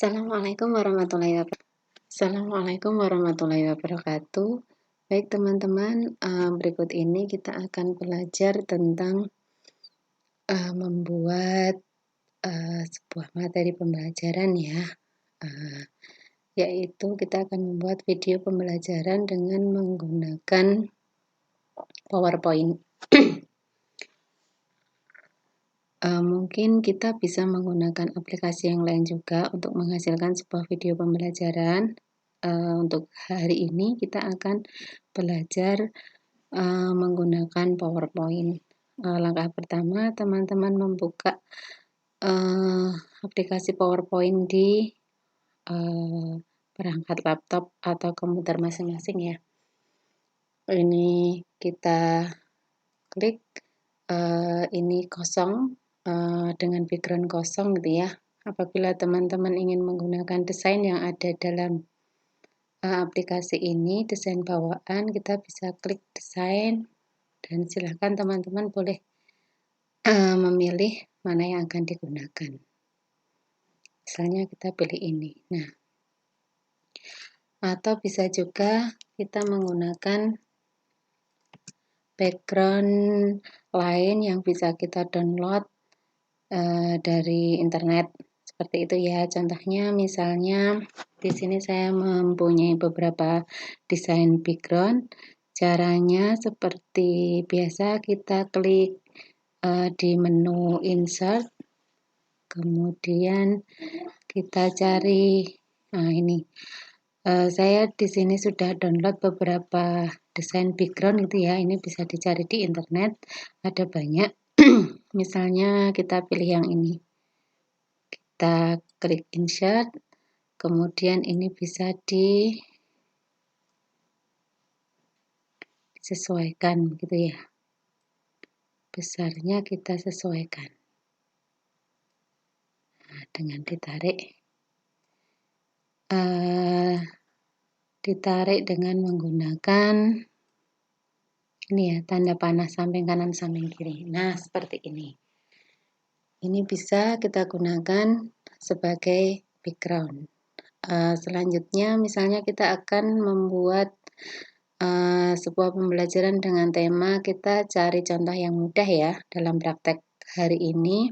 Assalamualaikum warahmatullahi wabarakatuh. Baik teman-teman, berikut ini kita akan belajar tentang membuat sebuah materi pembelajaran ya, yaitu kita akan membuat video pembelajaran dengan menggunakan PowerPoint. Mungkin kita bisa menggunakan aplikasi yang lain juga untuk menghasilkan sebuah video pembelajaran. Untuk hari ini kita akan belajar menggunakan PowerPoint. Langkah pertama, teman-teman membuka aplikasi PowerPoint di perangkat laptop atau komputer masing-masing ya. Ini kita klik, ini kosong, dengan background kosong gitu ya. Apabila teman-teman ingin menggunakan desain yang ada dalam aplikasi ini, desain bawaan, kita bisa klik desain dan silahkan teman-teman boleh memilih mana yang akan digunakan. Misalnya kita pilih ini. Nah, atau bisa juga kita menggunakan background lain yang bisa kita download dari internet. Seperti itu ya. Contohnya misalnya di sini saya mempunyai beberapa desain background. Caranya seperti biasa, kita klik di menu insert, kemudian kita cari, nah ini saya di sini sudah download beberapa desain background gitu ya. Ini bisa dicari di internet, ada banyak. Misalnya kita pilih yang ini, kita klik insert, kemudian ini bisa disesuaikan gitu ya, besarnya kita sesuaikan. Nah, dengan ditarik dengan menggunakan ini ya, tanda panah samping kanan samping kiri. Nah, seperti ini. Ini bisa kita gunakan sebagai background. Selanjutnya misalnya kita akan membuat sebuah pembelajaran dengan tema, kita cari contoh yang mudah ya dalam praktek hari ini.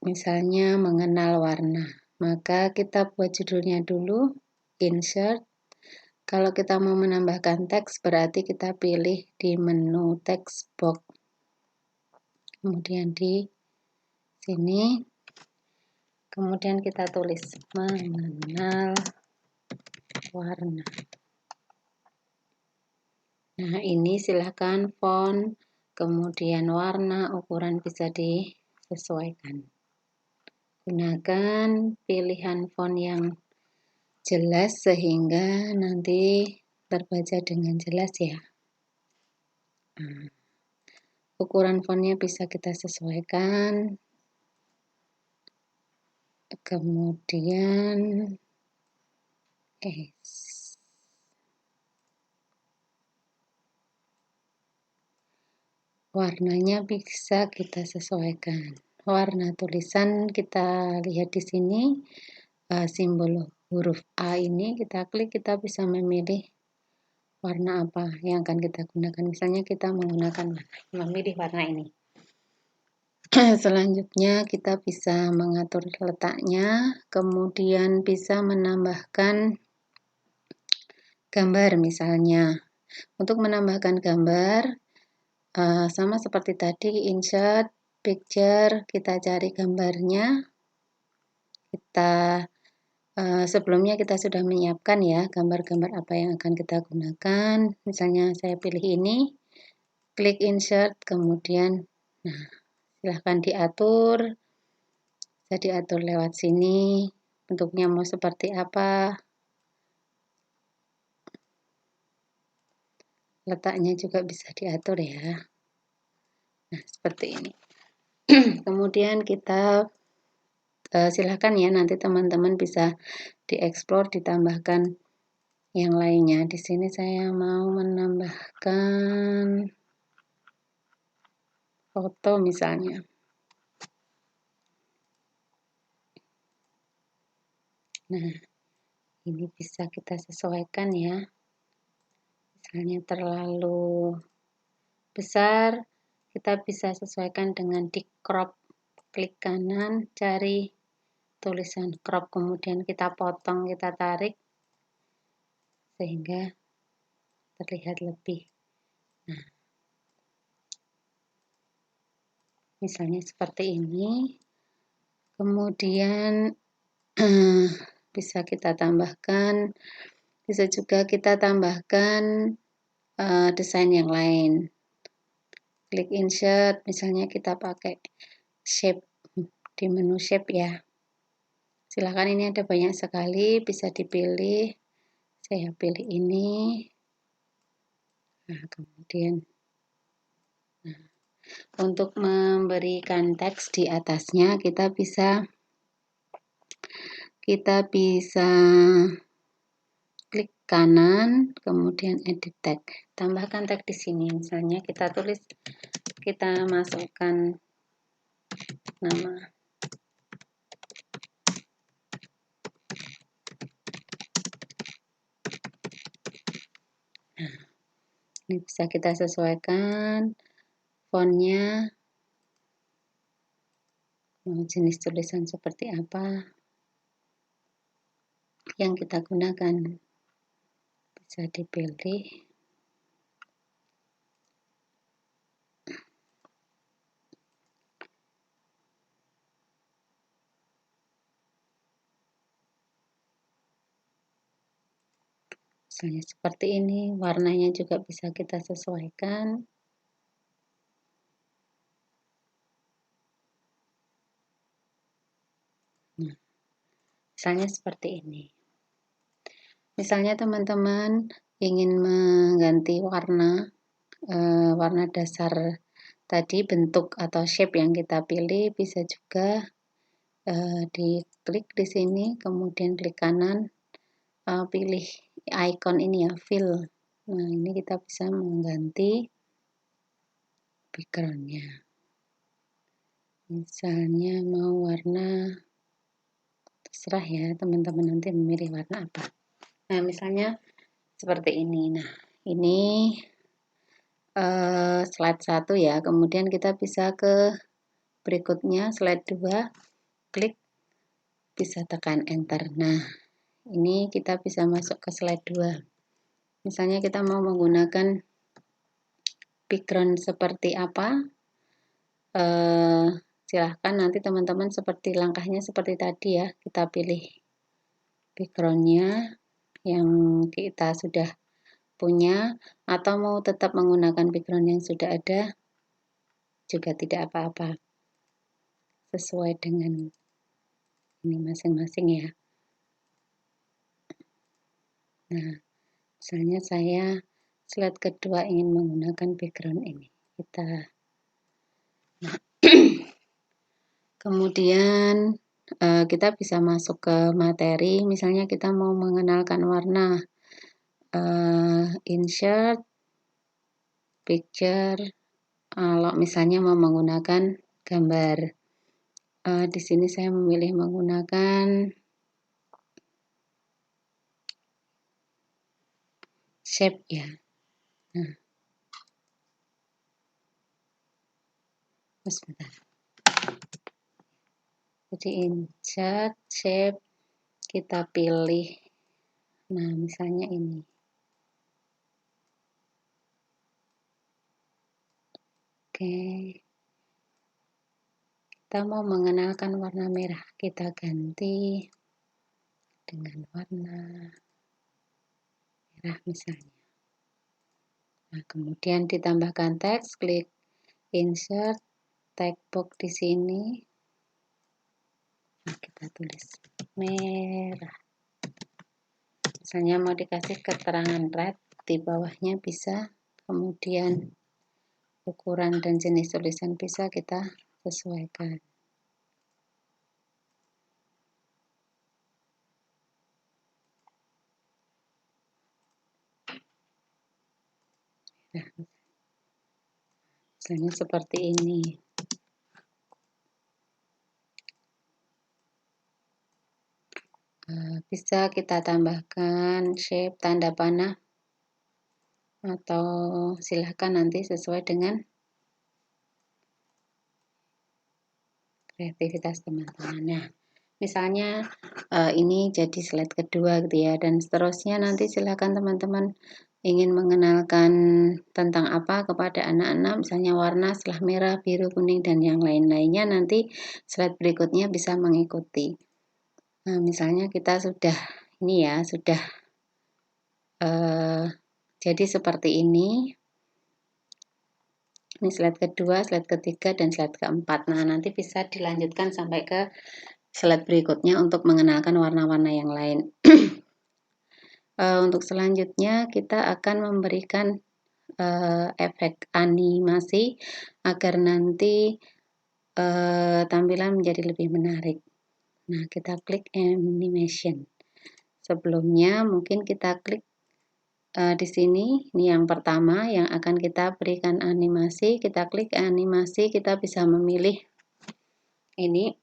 Misalnya mengenal warna. Maka kita buat judulnya dulu, insert. Kalau kita mau menambahkan teks, berarti kita pilih di menu text box. Kemudian di sini, kemudian kita tulis mengenal warna. Nah, ini silahkan font, kemudian warna, ukuran bisa disesuaikan. Gunakan pilihan font yang jelas sehingga nanti terbaca dengan jelas ya. Ukuran fontnya bisa kita sesuaikan. Kemudian warnanya bisa kita sesuaikan. Warna tulisan kita lihat di sini, simbol huruf A ini kita klik, kita bisa memilih warna apa yang akan kita gunakan. Misalnya kita memilih warna ini. Selanjutnya kita bisa mengatur letaknya, kemudian bisa menambahkan gambar misalnya. Untuk menambahkan gambar, sama seperti tadi, insert, picture, kita cari gambarnya. Sebelumnya kita sudah menyiapkan ya gambar-gambar apa yang akan kita gunakan. Misalnya saya pilih ini, klik insert, kemudian silahkan diatur. Bisa diatur lewat sini, bentuknya mau seperti apa. Letaknya juga bisa diatur ya. Nah, seperti ini. Kemudian kita silahkan ya, nanti teman-teman bisa dieksplor, ditambahkan yang lainnya. Di sini saya mau menambahkan foto misalnya. Nah, ini bisa kita sesuaikan ya. Misalnya terlalu besar, kita bisa sesuaikan dengan di crop. Klik kanan, cari tulisan crop, kemudian kita potong, kita tarik sehingga terlihat lebih. Nah, misalnya seperti ini. Kemudian bisa kita tambahkan, bisa juga kita tambahkan desain yang lain. Klik insert, misalnya kita pakai shape di menu shape ya. Silahkan, ini ada banyak sekali, bisa dipilih. Saya pilih ini. Nah, kemudian untuk memberikan teks di atasnya kita bisa klik kanan, kemudian edit tag. Tambahkan tag di sini. Misalnya kita masukkan nama. Nah, ini bisa kita sesuaikan fontnya, jenis tulisan seperti apa yang kita gunakan. Bisa dipilih. Misalnya seperti ini, warnanya juga bisa kita sesuaikan. Nah, misalnya seperti ini. Misalnya teman-teman ingin mengganti warna dasar tadi, bentuk atau shape yang kita pilih, bisa juga diklik di sini, kemudian klik kanan, pilih icon ini ya, fill. Nah, ini kita bisa mengganti backgroundnya. Misalnya mau warna, terserah ya teman-teman nanti memilih warna apa. Nah, misalnya seperti ini. Nah, ini slide 1 ya, kemudian kita bisa ke berikutnya, slide 2, klik, bisa tekan enter. Nah, ini kita bisa masuk ke slide 2. Misalnya kita mau menggunakan background seperti apa, silahkan nanti teman-teman seperti langkahnya seperti tadi ya, kita pilih backgroundnya yang kita sudah punya, atau mau tetap menggunakan background yang sudah ada juga tidak apa-apa, sesuai dengan ini masing-masing ya. Nah, misalnya saya slide kedua ingin menggunakan background ini, kemudian kita bisa masuk ke materi. Misalnya kita mau mengenalkan warna, insert picture. Kalau misalnya mau menggunakan gambar, di sini saya memilih menggunakan shape ya. Nah, sebentar. Jadi insert shape, kita pilih. Nah, misalnya ini. Oke. Kita mau mengenalkan warna merah, kita ganti dengan warna merah misalnya. Nah, kemudian ditambahkan teks, klik insert, tag box di sini. Nah, kita tulis merah. Misalnya mau dikasih keterangan red, di bawahnya bisa, kemudian ukuran dan jenis tulisan bisa kita sesuaikan. Nah, misalnya seperti ini. Bisa kita tambahkan shape tanda panah atau silahkan nanti sesuai dengan kreativitas teman-teman. Nah, misalnya ini jadi slide kedua gitu ya, dan seterusnya nanti silahkan teman-teman ingin mengenalkan tentang apa kepada anak-anak, misalnya warna setelah merah, biru, kuning, dan yang lain-lainnya, nanti slide berikutnya bisa mengikuti. Nah, misalnya kita sudah ini ya, sudah jadi seperti ini. Ini slide kedua, slide ketiga, dan slide keempat. Nah, nanti bisa dilanjutkan sampai ke slide berikutnya untuk mengenalkan warna-warna yang lain. Untuk selanjutnya kita akan memberikan efek animasi agar nanti tampilan menjadi lebih menarik. Nah, kita klik animation. Sebelumnya mungkin kita klik di sini, ini yang pertama yang akan kita berikan animasi. Kita klik animasi, kita bisa memilih ini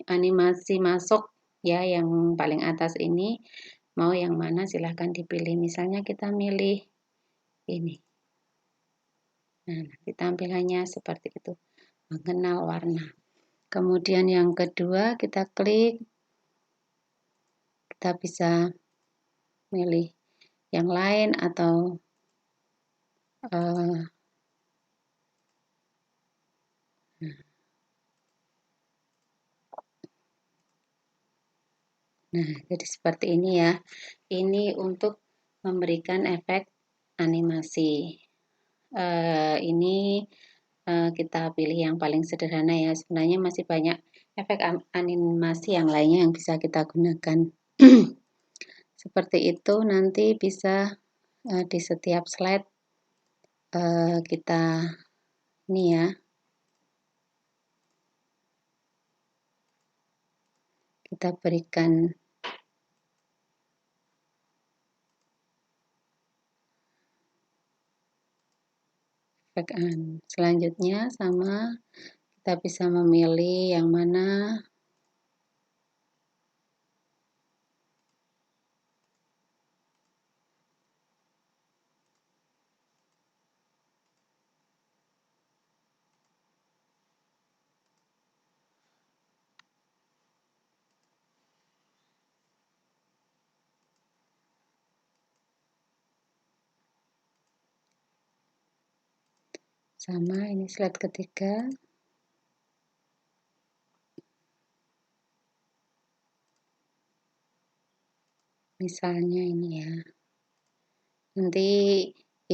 animasi masuk ya, yang paling atas ini. Mau yang mana silahkan dipilih. Misalnya kita milih ini. Nah, nanti tampilannya seperti itu. Mengenal warna. Kemudian yang kedua kita klik. Kita bisa milih yang lain atau nah, jadi seperti ini ya. Ini untuk memberikan efek animasi. Ini kita pilih yang paling sederhana ya. Sebenarnya masih banyak efek animasi yang lainnya yang bisa kita gunakan. Seperti itu nanti bisa di setiap slide kita ini ya. Kita berikan efek selanjutnya sama, kita bisa memilih yang mana. Sama, ini slide ketiga. Misalnya ini ya. Nanti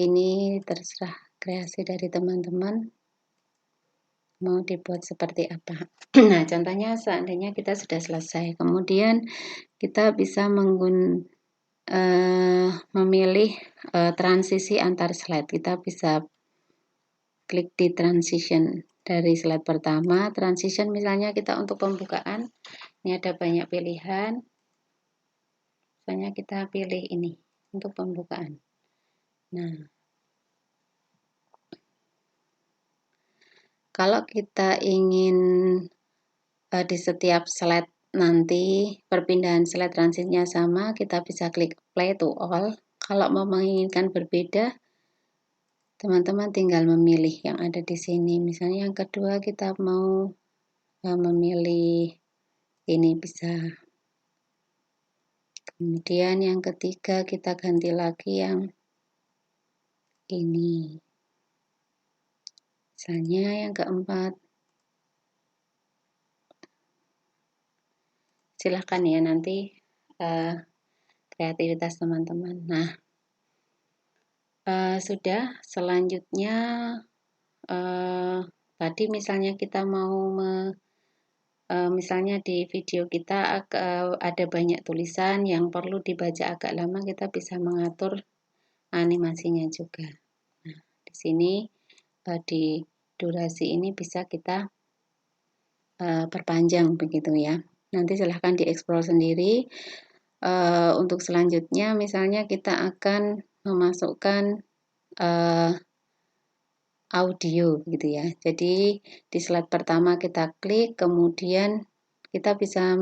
ini terserah kreasi dari teman-teman mau dibuat seperti apa. Nah, contohnya seandainya kita sudah selesai. Kemudian kita bisa memilih transisi antar slide. Kita bisa klik di transition dari slide pertama. Transition misalnya kita untuk pembukaan. Ini ada banyak pilihan. Misalnya kita pilih ini untuk pembukaan. Nah, kalau kita ingin di setiap slide nanti perpindahan slide transitnya sama, kita bisa klik play to all. Kalau mau menginginkan berbeda, teman-teman tinggal memilih yang ada di sini. Misalnya yang kedua kita mau memilih ini bisa. Kemudian yang ketiga kita ganti lagi yang ini. Misalnya yang keempat. Silahkan ya nanti kreativitas teman-teman. Nah, sudah selanjutnya tadi misalnya kita mau misalnya di video kita ada banyak tulisan yang perlu dibaca agak lama, kita bisa mengatur animasinya juga. Nah, di sini di durasi ini bisa kita perpanjang begitu ya. Nanti silahkan dieksplor sendiri. Untuk selanjutnya misalnya kita akan memasukkan audio gitu ya. Jadi di slide pertama kita klik, kemudian kita bisa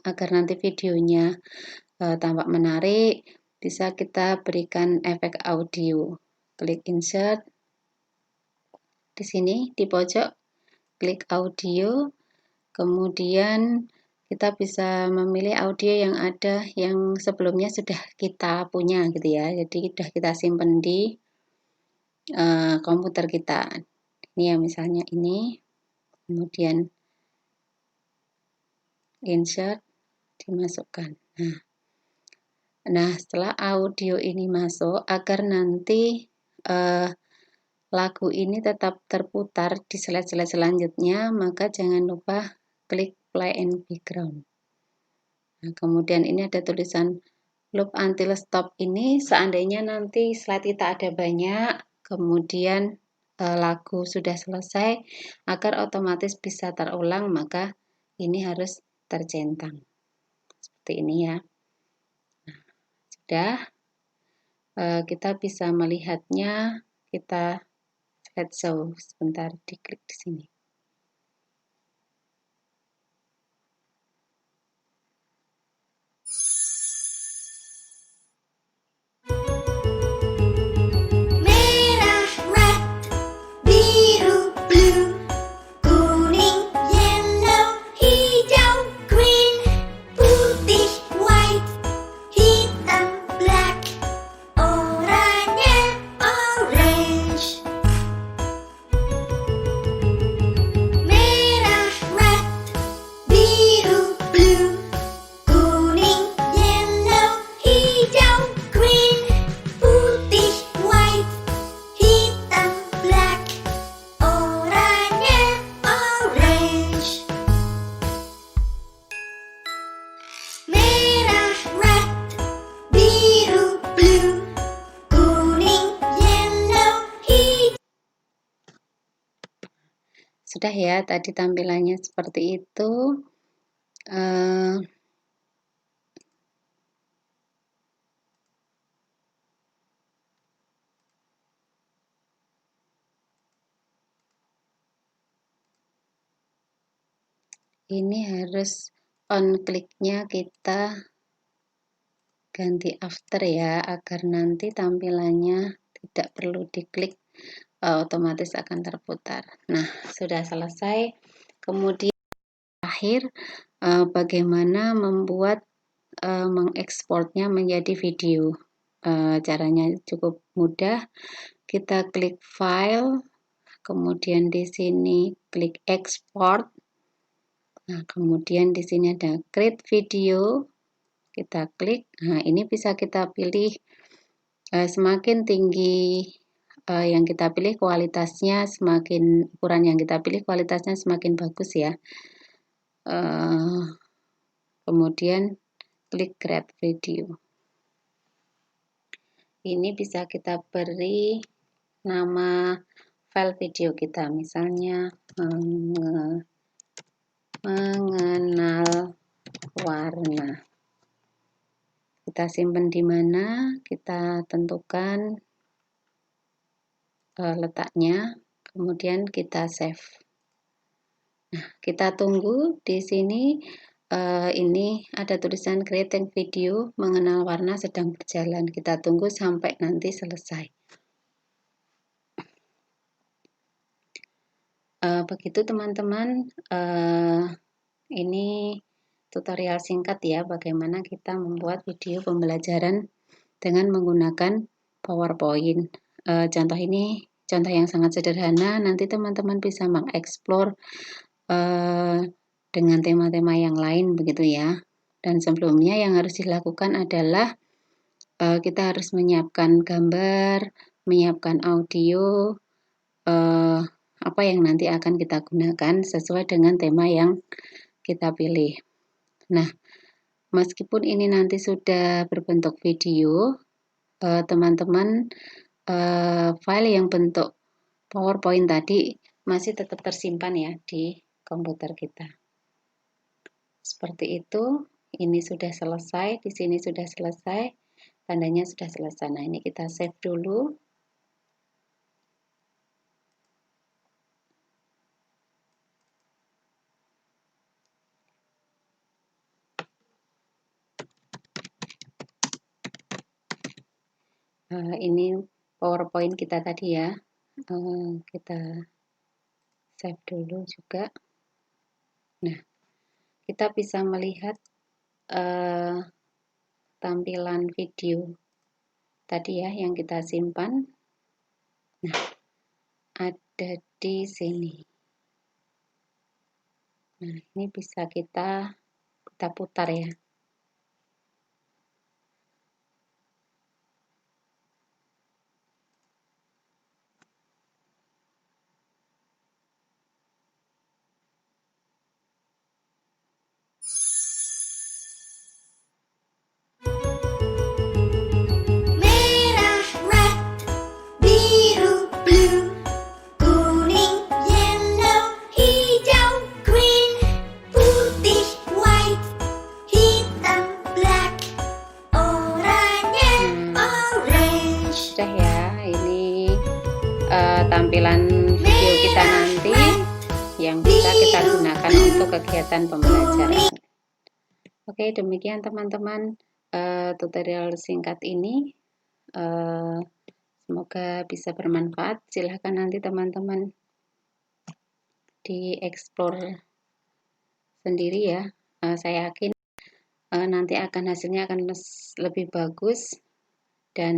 agar nanti videonya tampak menarik, bisa kita berikan efek audio. Klik insert di sini di pojok, klik audio, kemudian kita bisa memilih audio yang ada yang sebelumnya sudah kita punya gitu ya. Jadi sudah kita simpan di komputer kita. Ini ya misalnya ini, kemudian insert, dimasukkan. Nah, setelah audio ini masuk, agar nanti lagu ini tetap terputar di slide-slide selanjutnya, maka jangan lupa klik play and background. Nah, kemudian ini ada tulisan loop until stop. Ini seandainya nanti slide kita ada banyak, kemudian lagu sudah selesai, agar otomatis bisa terulang, maka ini harus tercentang. Seperti ini ya. Nah, sudah, kita bisa melihatnya, kita slideshow sebentar, diklik di sini. Sudah ya, tadi tampilannya seperti itu. Ini harus on kliknya kita ganti after ya, agar nanti tampilannya tidak perlu diklik, otomatis akan terputar. Nah, sudah selesai. Kemudian terakhir, bagaimana membuat mengekspornya menjadi video. Caranya cukup mudah. Kita klik file, kemudian di sini klik export. Nah, kemudian di sini ada create video. Kita klik. Nah, ini bisa kita pilih semakin tinggi yang kita pilih kualitasnya, semakin ukuran yang kita pilih kualitasnya semakin bagus ya. Kemudian klik create video. Ini bisa kita beri nama file video kita, misalnya mengenal warna. Kita simpan di mana, kita tentukan letaknya, kemudian kita save. Nah, kita tunggu di sini. Ini ada tulisan creating video mengenal warna sedang berjalan. Kita tunggu sampai nanti selesai. Begitu teman-teman. Ini tutorial singkat ya, bagaimana kita membuat video pembelajaran dengan menggunakan PowerPoint. Contoh ini contoh yang sangat sederhana. Nanti teman-teman bisa mengeksplor dengan tema-tema yang lain begitu ya. Dan sebelumnya yang harus dilakukan adalah kita harus menyiapkan gambar, menyiapkan audio, apa yang nanti akan kita gunakan sesuai dengan tema yang kita pilih. Nah, meskipun ini nanti sudah berbentuk video, teman-teman, file yang bentuk PowerPoint tadi masih tetap tersimpan ya di komputer kita. Seperti itu, ini sudah selesai, di sini sudah selesai, tandanya sudah selesai. Nah, ini kita save dulu. Ini PowerPoint kita tadi ya. Kita save dulu juga. Nah, kita bisa melihat tampilan video tadi ya yang kita simpan. Nah, ada di sini. Nah, ini bisa kita putar ya. Sudah ya, ini tampilan video kita nanti yang bisa kita gunakan untuk kegiatan pembelajaran. Oke, demikian teman-teman tutorial singkat ini. Semoga bisa bermanfaat. Silahkan nanti teman-teman dieksplor sendiri ya. Saya yakin nanti hasilnya akan lebih bagus dan